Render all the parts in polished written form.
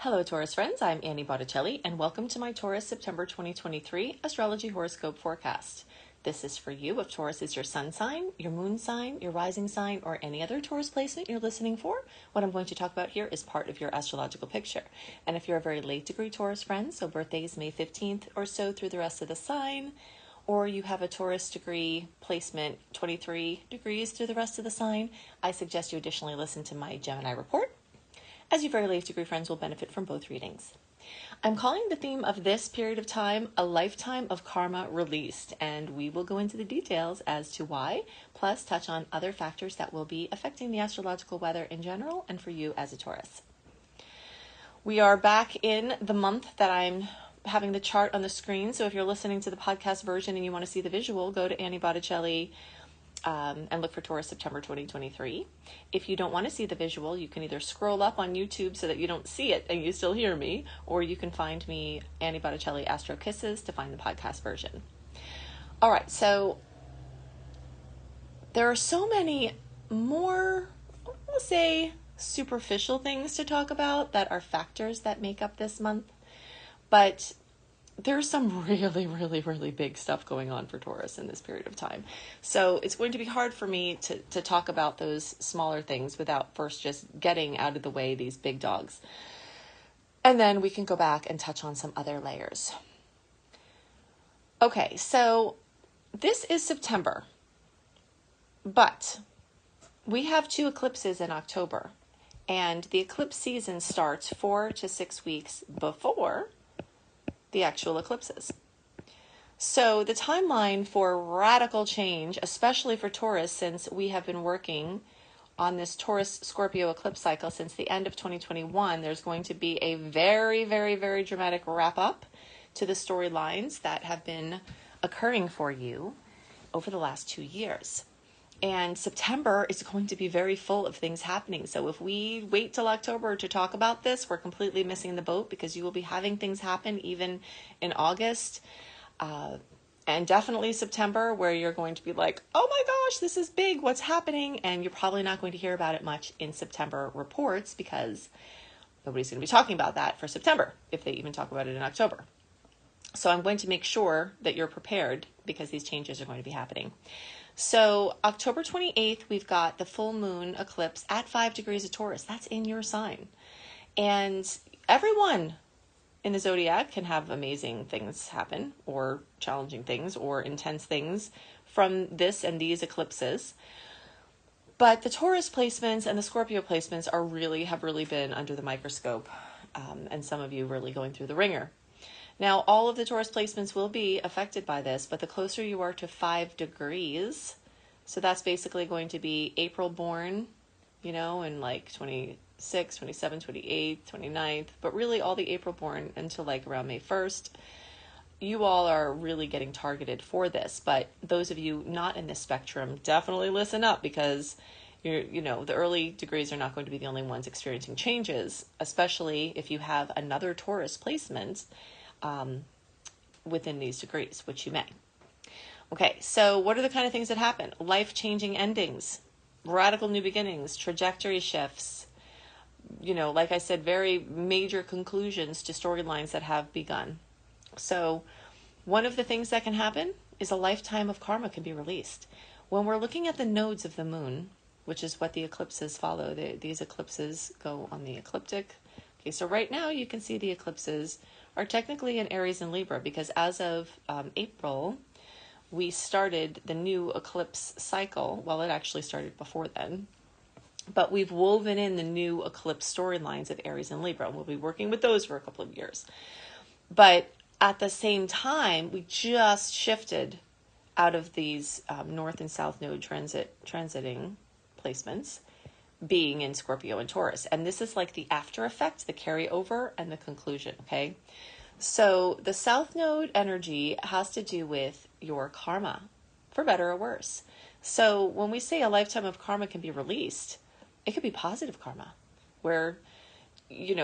Hello Taurus friends, I'm Annie Botticelli and welcome to my Taurus September 2023 Astrology Horoscope Forecast. This is for you if Taurus is your sun sign, your moon sign, your rising sign, or any other Taurus placement you're listening for. What I'm going to talk about here is part of your astrological picture. And if you're a very late degree Taurus friend, so birthdays May 15th or so through the rest of the sign, or you have a Taurus degree placement 23 degrees through the rest of the sign, I suggest you additionally listen to my Gemini report, as your very late degree friends will benefit from both readings. I'm calling the theme of this period of time a lifetime of karma released, and we will go into the details as to why, plus touch on other factors that will be affecting the astrological weather in general and for you as a Taurus. We are back in the month that I'm having the chart on the screen, so if you're listening to the podcast version and you want to see the visual, go to Annie Botticelli and look for Taurus September 2023. If you don't want to see the visual, you can either scroll up on YouTube so that you don't see it and you still hear me, or you can find me, Annie Botticelli Astro Kisses, to find the podcast version. All right, so there are so many more, we'll say, superficial things to talk about that are factors that make up this month, but there's some really big stuff going on for Taurus in this period of time. So it's going to be hard for me to talk about those smaller things without first just getting out of the way these big dogs. And then we can go back and touch on some other layers. Okay, so this is September, but we have 2 eclipses in October, and the eclipse season starts 4 to 6 weeks before the actual eclipses. So the timeline for radical change, especially for Taurus, since we have been working on this Taurus-Scorpio eclipse cycle since the end of 2021, there's going to be a very dramatic wrap up to the storylines that have been occurring for you over the last 2 years. And September is going to be very full of things happening. So if we wait till October to talk about this, we're completely missing the boat, because you will be having things happen even in August and definitely September, where you're going to be like, oh my gosh, this is big, what's happening? And you're probably not going to hear about it much in September reports, because nobody's going to be talking about that for September, if they even talk about it in October. So I'm going to make sure that you're prepared, because these changes are going to be happening. So October 28th, we've got the full moon eclipse at 5 degrees of Taurus. That's in your sign. And everyone in the zodiac can have amazing things happen, or challenging things, or intense things from this and these eclipses. But the Taurus placements and the Scorpio placements have really been under the microscope, and some of you really going through the ringer. Now, all of the Taurus placements will be affected by this, but the closer you are to 5 degrees, so that's basically going to be April born, in like 26, 27, 28, 29th, but really all the April born until like around May 1st, you all are really getting targeted for this. But those of you not in this spectrum, definitely listen up, because the early degrees are not going to be the only ones experiencing changes, especially if you have another Taurus placement within these degrees, which you may. Okay, so what are the kind of things that happen? Life-changing endings, radical new beginnings, trajectory shifts, like I said, very major conclusions to storylines that have begun. So one of the things that can happen is a lifetime of karma can be released. When we're looking at the nodes of the moon, which is what the eclipses follow, these eclipses go on the ecliptic. Okay, so right now you can see the eclipses are technically in Aries and Libra, because as of April, we started the new eclipse cycle. Well, it actually started before then, but we've woven in the new eclipse storylines of Aries and Libra. We'll be working with those for a couple of years. But at the same time, we just shifted out of these North and South node transiting placements, being in Scorpio and Taurus. And this is like the after effect, the carryover, and the conclusion, okay? So the South Node energy has to do with your karma, for better or worse. So when we say a lifetime of karma can be released, it could be positive karma, where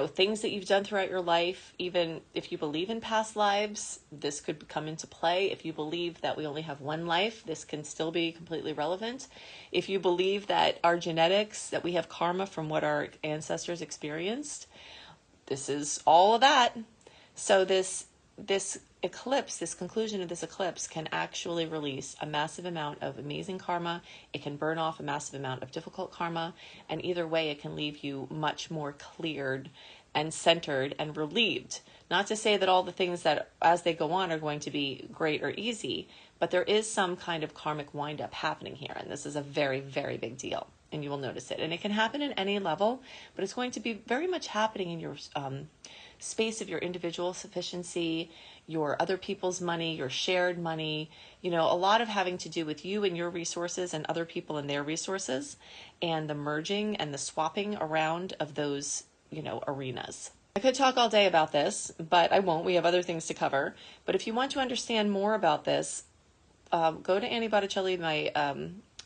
things that you've done throughout your life, even if you believe in past lives, this could come into play. If you believe that we only have one life, this can still be completely relevant. If you believe that our genetics, that we have karma from what our ancestors experienced, this is all of that. So this eclipse, this conclusion of this eclipse can actually release a massive amount of amazing karma. It can burn off a massive amount of difficult karma. And either way, it can leave you much more cleared and centered and relieved. Not to say that all the things that as they go on are going to be great or easy, but there is some kind of karmic wind-up happening here. And this is a very, very big deal. And you will notice it. And it can happen in any level, but it's going to be very much happening in your space of your individual sufficiency, your other people's money, your shared money, a lot of having to do with you and your resources and other people and their resources, and the merging and the swapping around of those, arenas. I could talk all day about this, but I won't. We have other things to cover. But if you want to understand more about this, go to Annie Botticelli, my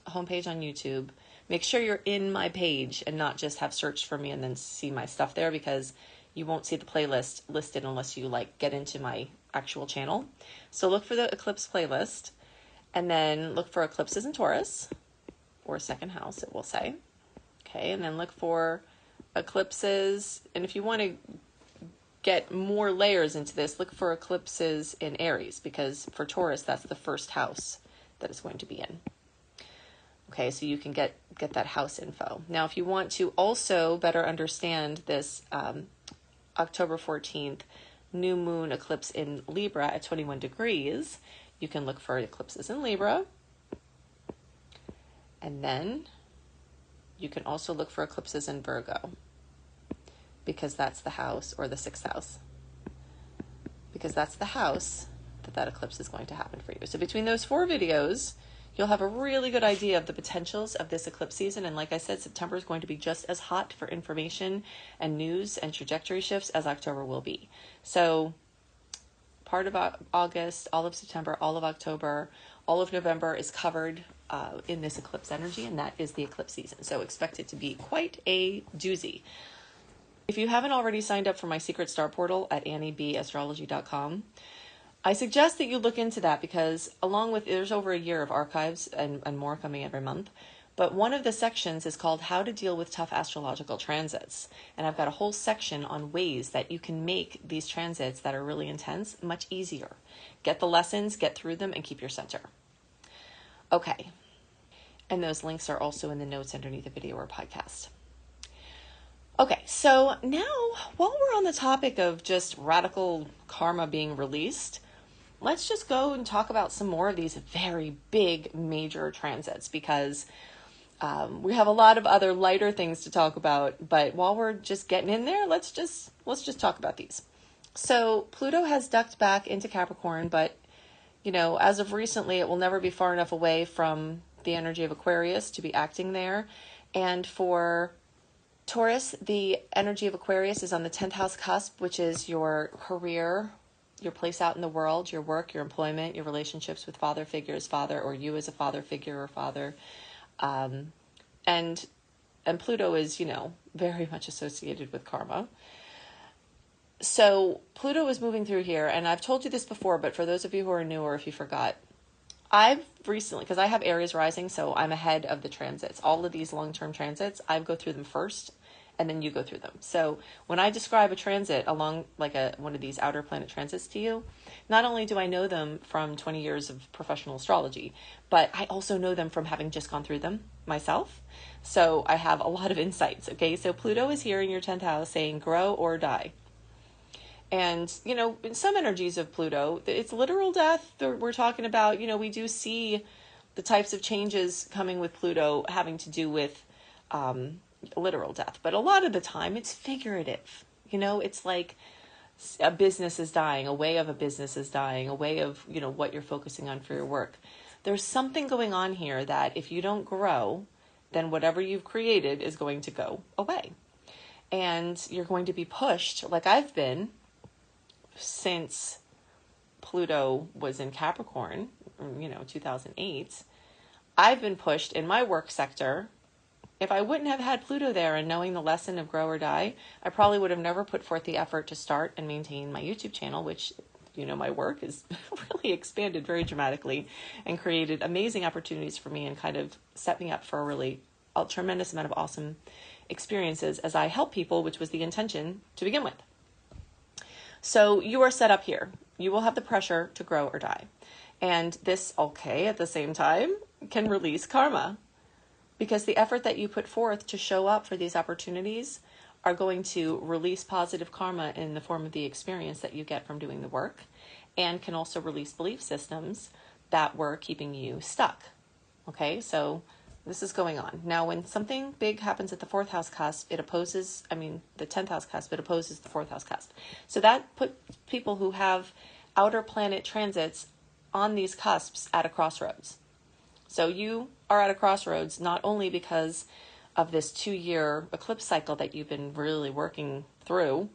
homepage on YouTube. Make sure you're in my page and not just have searched for me and then see my stuff there, because you won't see the playlist listed unless you get into my actual channel. So look for the eclipse playlist, and then look for eclipses in Taurus, or second house, it will say. Okay, and then look for eclipses, and if you want to get more layers into this, look for eclipses in Aries, because for Taurus, that's the first house that it's going to be in. Okay, so you can get that house info. Now, if you want to also better understand this October 14th new moon eclipse in Libra at 21 degrees, you can look for eclipses in Libra. And then you can also look for eclipses in Virgo, because that's the house, or the sixth house, because that's the house that eclipse is going to happen for you. So between those 4 videos, you'll have a really good idea of the potentials of this eclipse season. And like I said, September is going to be just as hot for information and news and trajectory shifts as October will be. So part of August, all of September, all of October, all of November is covered in this eclipse energy, and that is the eclipse season. So expect it to be quite a doozy. If you haven't already signed up for my secret star portal at anniebastrology.com, I suggest that you look into that, because along with, there's over a year of archives and more coming every month. But one of the sections is called How to Deal with Tough Astrological Transits. And I've got a whole section on ways that you can make these transits that are really intense much easier. Get the lessons, get through them, and keep your center. Okay. And those links are also in the notes underneath the video or podcast. Okay, so now while we're on the topic of just radical karma being released, let's just go and talk about some more of these very big major transits, because we have a lot of other lighter things to talk about. But while we're just getting in there, let's just talk about these. So Pluto has ducked back into Capricorn, but as of recently, it will never be far enough away from the energy of Aquarius to be acting there. And for Taurus, the energy of Aquarius is on the 10th house cusp, which is your career, your place out in the world, your work, your employment, your relationships with father figures, or you as a father figure or father. And Pluto is, very much associated with karma. So Pluto is moving through here, and I've told you this before, but for those of you who are new or if you forgot, I've recently, because I have Aries rising, so I'm ahead of the transits. All of these long-term transits, I go through them first, and then you go through them. So when I describe a transit along one of these outer planet transits to you, not only do I know them from 20 years of professional astrology, but I also know them from having just gone through them myself. So I have a lot of insights. Okay, so Pluto is here in your 10th house saying grow or die. And, in some energies of Pluto, it's literal death we're talking about. We do see the types of changes coming with Pluto having to do with literal death. But a lot of the time, it's figurative. It's like a business is dying, a way of a business is dying, a way of, what you're focusing on for your work. There's something going on here that if you don't grow, then whatever you've created is going to go away. And you're going to be pushed, like I've been, since Pluto was in Capricorn, 2008, I've been pushed in my work sector. If I wouldn't have had Pluto there and knowing the lesson of grow or die, I probably would have never put forth the effort to start and maintain my YouTube channel, which, my work has really expanded very dramatically and created amazing opportunities for me and kind of set me up for a tremendous amount of awesome experiences as I help people, which was the intention to begin with. So you are set up here. You will have the pressure to grow or die. And this, okay, at the same time, can release karma, because the effort that you put forth to show up for these opportunities are going to release positive karma in the form of the experience that you get from doing the work, and can also release belief systems that were keeping you stuck. Okay, so this is going on. Now, when something big happens at the 4th house cusp, it opposes, the 10th house cusp, it opposes the 4th house cusp. So that put people who have outer planet transits on these cusps at a crossroads. So you are at a crossroads not only because of this 2-year eclipse cycle that you've been really working through,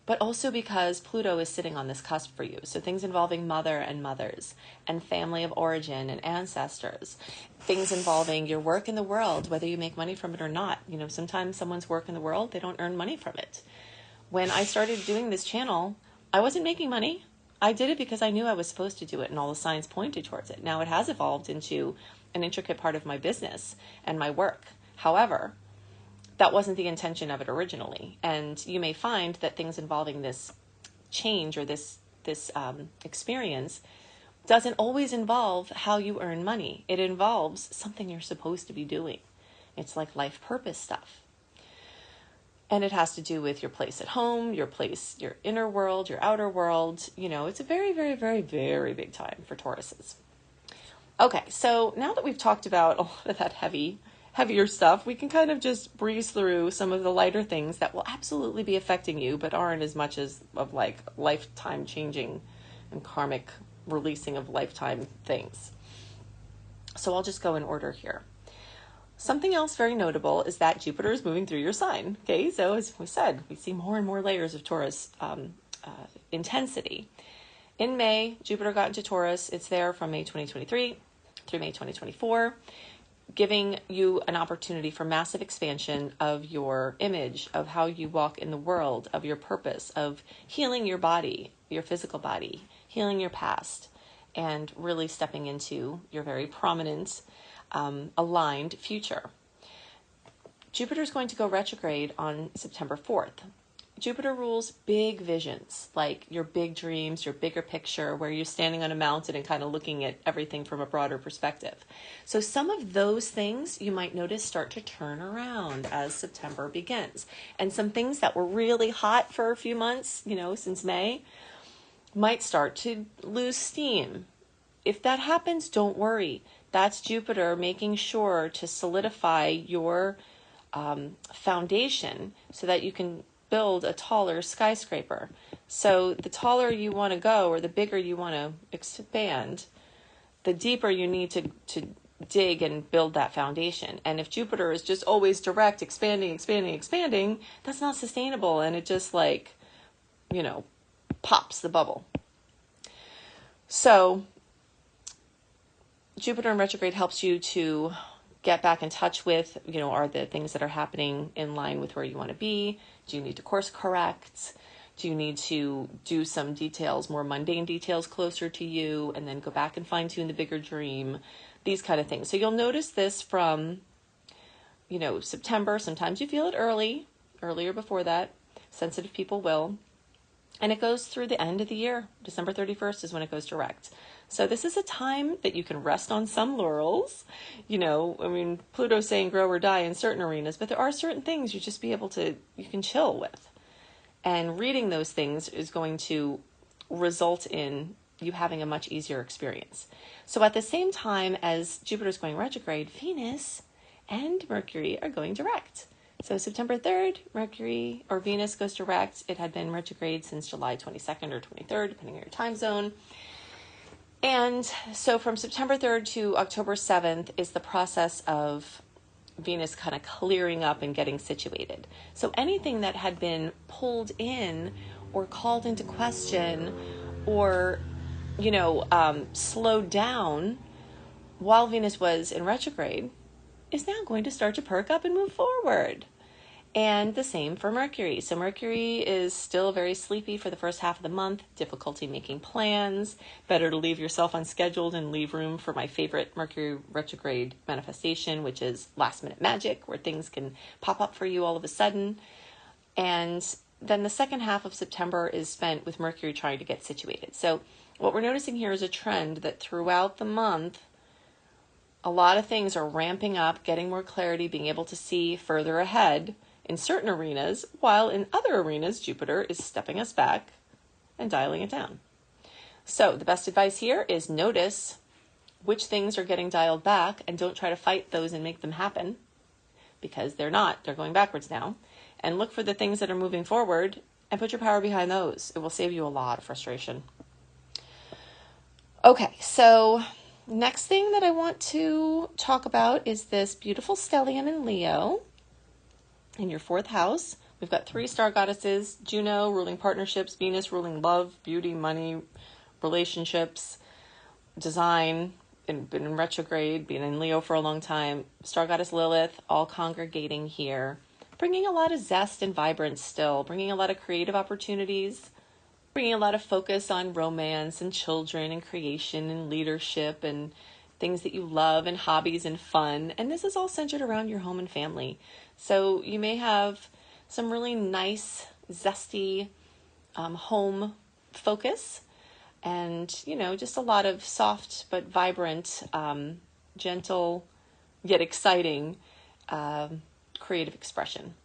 but also because Pluto is sitting on this cusp for you. So things involving mother and mothers, and family of origin and ancestors, things involving your work in the world, whether you make money from it or not. Sometimes someone's work in the world, they don't earn money from it. When I started doing this channel, I wasn't making money. I did it because I knew I was supposed to do it, and all the signs pointed towards it. Now it has evolved into an intricate part of my business and my work. However, that wasn't the intention of it originally. And you may find that things involving this change or this experience doesn't always involve how you earn money. It involves something you're supposed to be doing. It's like life purpose stuff. And it has to do with your place at home, your inner world, your outer world. It's a very, very, very, very big time for Tauruses. Okay, so now that we've talked about a lot of that heavier stuff, we can kind of just breeze through some of the lighter things that will absolutely be affecting you, but aren't as much as of like lifetime changing and karmic releasing of lifetime things. So I'll just go in order here. Something else very notable is that Jupiter is moving through your sign. Okay, so as we said, we see more and more layers of Taurus intensity. In May, Jupiter got into Taurus. It's there from May 2023 through May 2024, giving you an opportunity for massive expansion of your image, of how you walk in the world, of your purpose, of healing your body, your physical body, healing your past, and really stepping into your very prominent, aligned future. Jupiter is going to go retrograde on September 4th. Jupiter rules big visions, like your big dreams, your bigger picture, where you're standing on a mountain and kind of looking at everything from a broader perspective. So some of those things you might notice start to turn around as September begins. And some things that were really hot for a few months, since May, might start to lose steam. If that happens, don't worry. That's Jupiter making sure to solidify your foundation so that you can build a taller skyscraper. So the taller you want to go, or the bigger you want to expand, the deeper you need to dig and build that foundation. And if Jupiter is just always direct, expanding, that's not sustainable. And it just pops the bubble. So Jupiter in retrograde helps you to get back in touch with, are the things that are happening in line with where you want to be? Do you need to course correct? Do you need to do some details, more mundane details closer to you, and then go back and fine tune the bigger dream? These kind of things. So you'll notice this from, September. Sometimes you feel it earlier before that. Sensitive people will. And it goes through the end of the year. December 31st is when it goes direct. So this is a time that you can rest on some laurels. Pluto's saying grow or die in certain arenas, but there are certain things you can chill with. And reading those things is going to result in you having a much easier experience. So at the same time as Jupiter's going retrograde, Venus and Mercury are going direct. So September 3rd, Venus goes direct. It had been retrograde since July 22nd or 23rd, depending on your time zone. And so from September 3rd to October 7th is the process of Venus kind of clearing up and getting situated. So anything that had been pulled in or called into question or, slowed down while Venus was in retrograde is now going to start to perk up and move forward. And the same for Mercury. So Mercury is still very sleepy for the first half of the month, difficulty making plans, better to leave yourself unscheduled and leave room for my favorite Mercury retrograde manifestation, which is last minute magic, where things can pop up for you all of a sudden. And then the second half of September is spent with Mercury trying to get situated. So what we're noticing here is a trend that throughout the month, a lot of things are ramping up, getting more clarity, being able to see further ahead in certain arenas, while in other arenas, Jupiter is stepping us back and dialing it down. So the best advice here is notice which things are getting dialed back and don't try to fight those and make them happen, because they're not. They're going backwards now. And look for the things that are moving forward and put your power behind those. It will save you a lot of frustration. Okay, so next thing that I want to talk about is this beautiful stellium in Leo in your 4th house. We've got 3 star goddesses: Juno ruling partnerships, Venus ruling love, beauty, money, relationships, design, been in retrograde, been in Leo for a long time. Star goddess Lilith, all congregating here, bringing a lot of zest and vibrance still, bringing a lot of creative opportunities, bringing a lot of focus on romance and children and creation and leadership and things that you love and hobbies and fun. And this is all centered around your home and family. So you may have some really nice, zesty home focus and, you know, just a lot of soft but vibrant, gentle yet exciting creative expression.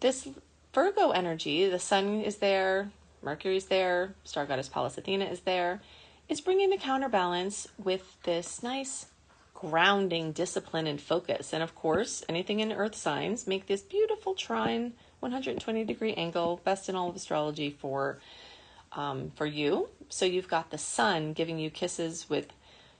This Virgo energy, the sun is there, Mercury's there, star goddess Pallas Athena is there, is bringing the counterbalance with this nice grounding discipline and focus. And of course, anything in earth signs make this beautiful trine, 120-degree angle, best in all of astrology for you. So you've got the sun giving you kisses with,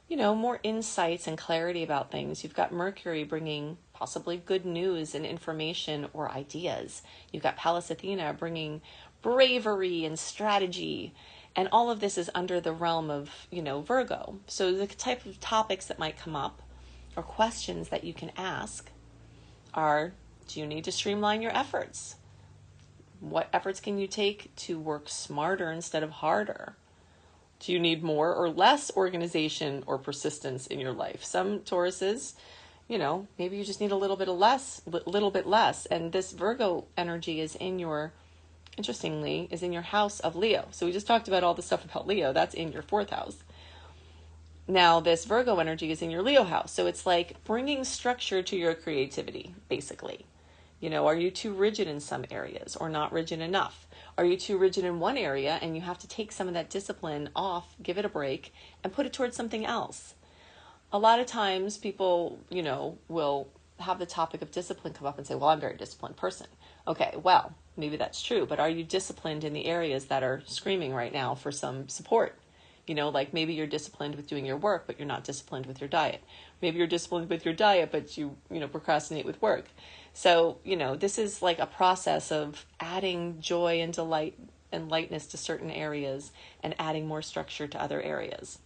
you know, more insights and clarity about things. You've got Mercury bringing possibly good news and information or ideas. You've got Pallas Athena bringing bravery and strategy. And all of this is under the realm of, you know, Virgo. So the type of topics that might come up or questions that you can ask are, do you need to streamline your efforts? What efforts can you take to work smarter instead of harder? Do you need more or less organization or persistence in your life? Some Tauruses, you know, maybe you just need a little bit less. And this Virgo energy is in your, interestingly, is in your house of Leo. So we just talked about all the stuff about Leo. That's in your 4th house. Now this Virgo energy is in your Leo house. So it's like bringing structure to your creativity, basically. You know, are you too rigid in some areas or not rigid enough? Are you too rigid in one area and you have to take some of that discipline off, give it a break, and put it towards something else? A lot of times people, you know, will have the topic of discipline come up and say, well, I'm a very disciplined person. Okay, well, maybe that's true, but are you disciplined in the areas that are screaming right now for some support? You know, like maybe you're disciplined with doing your work, but you're not disciplined with your diet. Maybe you're disciplined with your diet, but you procrastinate with work. So, you know, this is like a process of adding joy and delight and lightness to certain areas and adding more structure to other areas.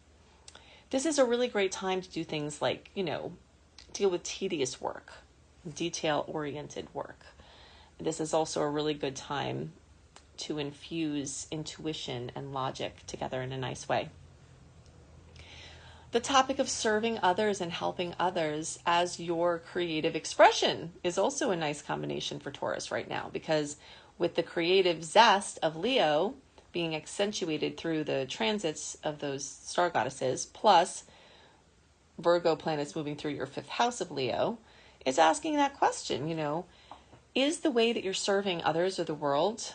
This is a really great time to do things like, you know, deal with tedious work, detail-oriented work. This is also a really good time to infuse intuition and logic together in a nice way. The topic of serving others and helping others as your creative expression is also a nice combination for Taurus right now, because with the creative zest of Leo being accentuated through the transits of those star goddesses, plus Virgo planets moving through your 5th house of Leo, is asking that question, you know, is the way that you're serving others or the world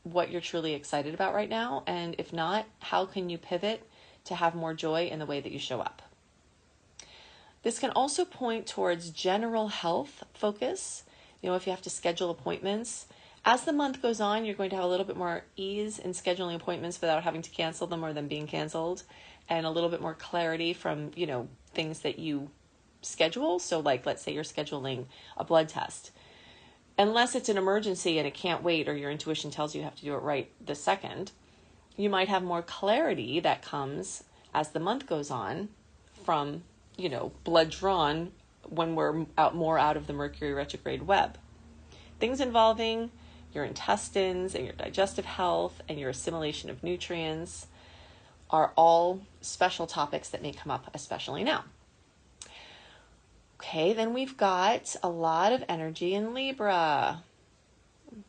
what you're truly excited about right now? And if not, how can you pivot to have more joy in the way that you show up? This can also point towards general health focus. You know, if you have to schedule appointments, as the month goes on, you're going to have a little bit more ease in scheduling appointments without having to cancel them or them being canceled, and a little bit more clarity from, you know, things that you schedule. So like, let's say you're scheduling a blood test. Unless it's an emergency and it can't wait, or your intuition tells you have to do it right this second, you might have more clarity that comes as the month goes on from, you know, blood drawn when we're more out of the Mercury retrograde web. Things involving your intestines and your digestive health and your assimilation of nutrients are all special topics that may come up, especially now. Okay, then we've got a lot of energy in Libra.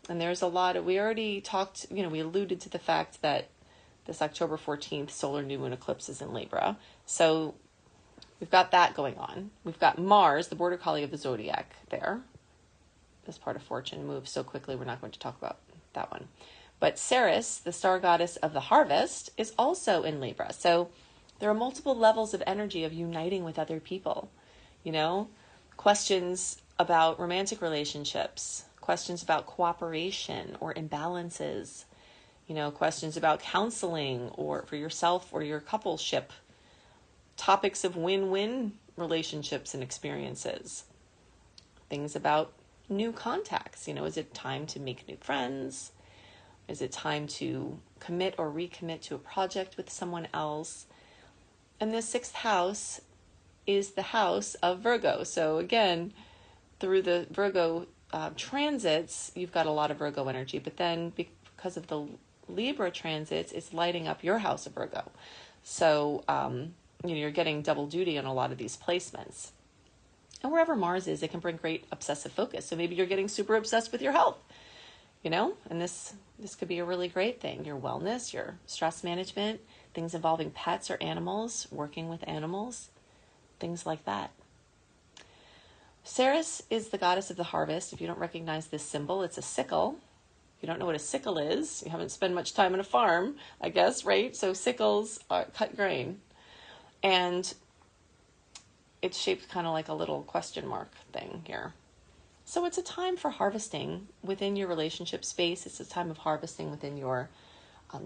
And there's a lot of, we already talked, we alluded to the fact that this October 14th solar new moon eclipse is in Libra. So we've got that going on. We've got Mars, the border collie of the zodiac, there. This part of fortune moves so quickly, we're not going to talk about that one. But Ceres, the star goddess of the harvest, is also in Libra. So there are multiple levels of energy of uniting with other people. Questions about romantic relationships, questions about cooperation or imbalances, questions about counseling or for yourself or your coupleship, topics of win-win relationships and experiences, things about new contacts. Is it time to make new friends? Is it time to commit or recommit to a project with someone else? And the 6th house is the house of Virgo. So again, through the Virgo transits, you've got a lot of Virgo energy. But then because of the Libra transits, it's lighting up your house of Virgo. So, you're getting double duty on a lot of these placements. And wherever Mars is, it can bring great obsessive focus. So maybe you're getting super obsessed with your health, and this could be a really great thing. Your wellness, your stress management, things involving pets or animals, working with animals, things like that. Ceres is the goddess of the harvest. If you don't recognize this symbol, it's a sickle. If you don't know what a sickle is, you haven't spent much time on a farm, I guess, right? So sickles cut grain. And it's shaped kind of like a little question mark thing here. So it's a time for harvesting within your relationship space. It's a time of harvesting within your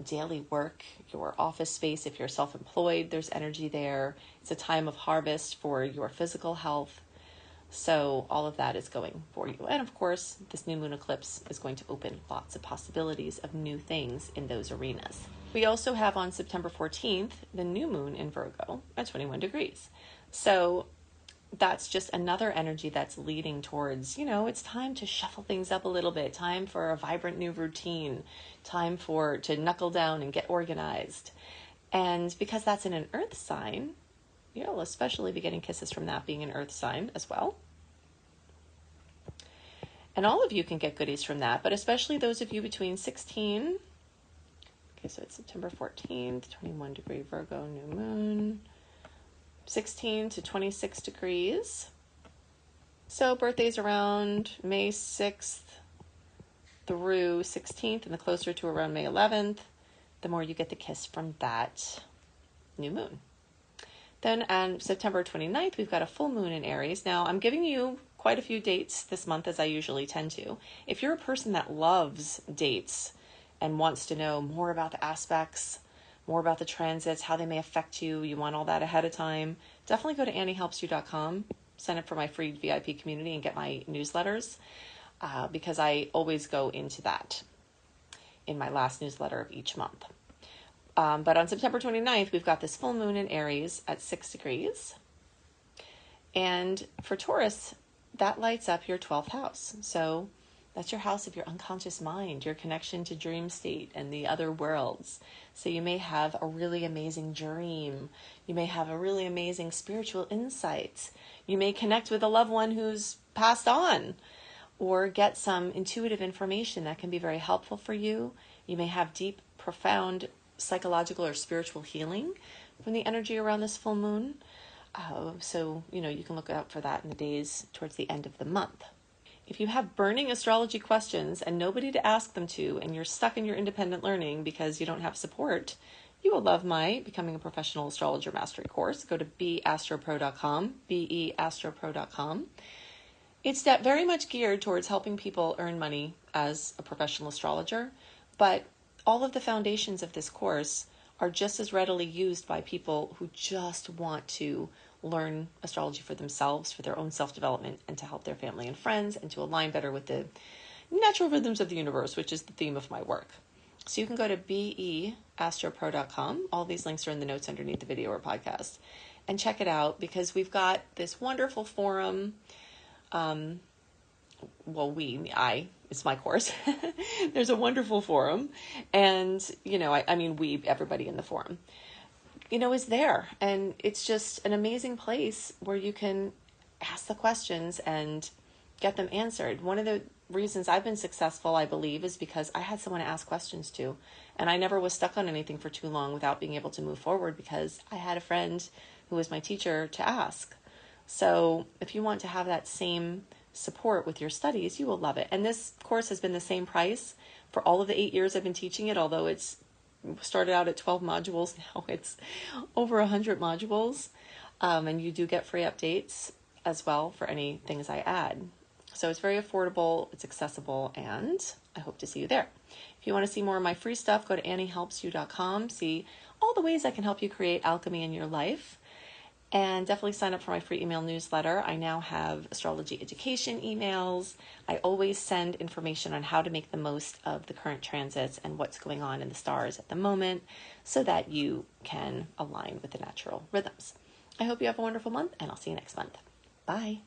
daily work, your office space. If you're self-employed, there's energy there. It's a time of harvest for your physical health. So all of that is going for you. And of course, this new moon eclipse is going to open lots of possibilities of new things in those arenas. We also have on September 14th, the new moon in Virgo at 21 degrees. So that's just another energy that's leading towards, it's time to shuffle things up a little bit, time for a vibrant new routine, time to knuckle down and get organized. And because that's in an earth sign, you'll especially be getting kisses from that being an earth sign as well. And all of you can get goodies from that, but especially those of you between 16, okay, so it's September 14th, 21 degree Virgo, new moon, 16 to 26 degrees. So birthdays around May 6th through 16th, and the closer to around May 11th, the more you get the kiss from that new moon. Then on September 29th, we've got a full moon in Aries. Now, I'm giving you quite a few dates this month, as I usually tend to. If you're a person that loves dates and wants to know more about the aspects, more about the transits, how they may affect you, you want all that ahead of time, definitely go to anniehelpsyou.com, sign up for my free VIP community and get my newsletters, because I always go into that in my last newsletter of each month. But on September 29th, we've got this full moon in Aries at 6 degrees. And for Taurus, that lights up your 12th house. So that's your house of your unconscious mind, your connection to dream state and the other worlds. So you may have a really amazing dream. You may have a really amazing spiritual insight. You may connect with a loved one who's passed on, or get some intuitive information that can be very helpful for you. You may have deep, profound psychological or spiritual healing from the energy around this full moon. So, you can look out for that in the days towards the end of the month. If you have burning astrology questions and nobody to ask them to, and you're stuck in your independent learning because you don't have support, you will love my Becoming a Professional Astrologer Mastery Course. Go to beastropro.com, beastropro.com. It's very much geared towards helping people earn money as a professional astrologer, but all of the foundations of this course are just as readily used by people who just want to learn astrology for themselves, for their own self-development, and to help their family and friends, and to align better with the natural rhythms of the universe, which is the theme of my work. So you can go to beastropro.com. All these links are in the notes underneath the video or podcast, and check it out, because we've got this wonderful forum. It's my course. There's a wonderful forum, and, everybody in the forum, is there. And it's just an amazing place where you can ask the questions and get them answered. One of the reasons I've been successful, I believe, is because I had someone to ask questions to, and I never was stuck on anything for too long without being able to move forward because I had a friend who was my teacher to ask. So if you want to have that same support with your studies, you will love it. And this course has been the same price for all of the 8 years I've been teaching it, although it's started out at 12 modules. Now it's over 100 modules. And you do get free updates as well for any things I add. So it's very affordable, it's accessible, and I hope to see you there. If you want to see more of my free stuff, go to anniehelpsyou.com, see all the ways I can help you create alchemy in your life. And definitely sign up for my free email newsletter. I now have astrology education emails. I always send information on how to make the most of the current transits and what's going on in the stars at the moment so that you can align with the natural rhythms. I hope you have a wonderful month, and I'll see you next month. Bye.